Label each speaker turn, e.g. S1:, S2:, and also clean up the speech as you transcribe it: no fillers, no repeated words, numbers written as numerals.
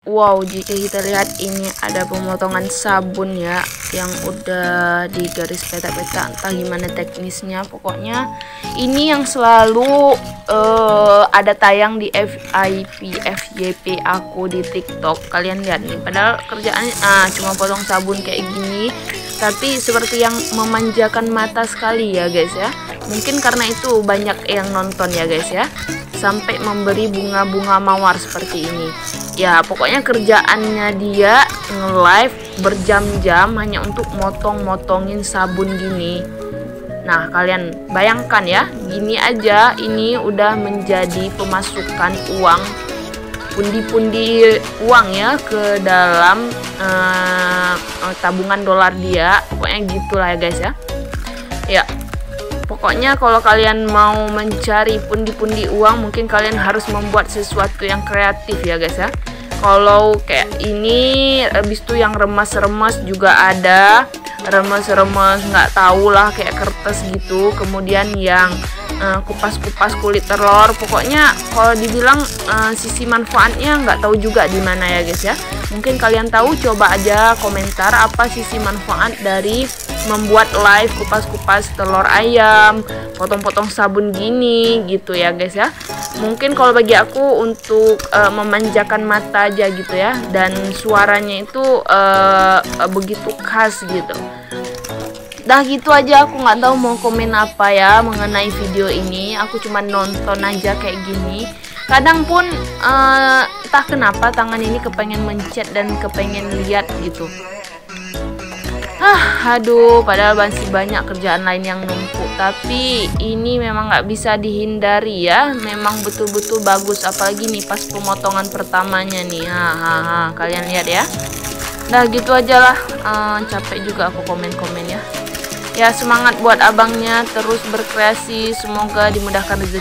S1: Wow, jika kita lihat ini ada pemotongan sabun ya, yang udah di garis petak-petak, entah gimana teknisnya. Pokoknya ini yang selalu ada tayang di FYP aku di TikTok. Kalian lihat nih, padahal kerjaannya cuma potong sabun kayak gini, tapi seperti yang memanjakan mata sekali ya guys ya. Mungkin karena itu banyak yang nonton ya guys ya, sampai memberi bunga-bunga mawar seperti ini. Ya pokoknya kerjaannya dia nge-live berjam-jam hanya untuk motong-motongin sabun gini. Nah kalian bayangkan ya, gini aja ini udah menjadi pemasukan uang, pundi-pundi uang ya ke dalam tabungan dolar dia. Pokoknya gitulah ya guys ya. Ya pokoknya kalau kalian mau mencari pundi-pundi uang, mungkin kalian harus membuat sesuatu yang kreatif ya guys ya. Kalau kayak ini, habis itu yang remas-remas juga ada, remas-remas nggak tahu lah kayak kertas gitu. Kemudian yang kupas-kupas kulit telur. Pokoknya kalau dibilang sisi manfaatnya nggak tahu juga di mana ya guys ya. Mungkin kalian tahu, coba aja komentar apa sisi manfaat dari membuat live kupas-kupas telur ayam, potong-potong sabun gini gitu ya guys ya. Mungkin kalau bagi aku untuk memanjakan mata aja gitu ya, dan suaranya itu begitu khas gitu. Dah gitu aja, aku nggak tahu mau komen apa ya mengenai video ini. Aku cuma nonton aja kayak gini. Kadang pun entah kenapa tangan ini kepengen mencet dan kepengen lihat gitu. Aduh, padahal masih banyak kerjaan lain yang numpuk, tapi ini memang nggak bisa dihindari ya. Memang betul-betul bagus, apalagi nih pas pemotongan pertamanya nih. Kalian lihat ya. Nah gitu aja lah, capek juga aku komen-komen ya. Ya semangat buat abangnya, terus berkreasi, semoga dimudahkan rezeki.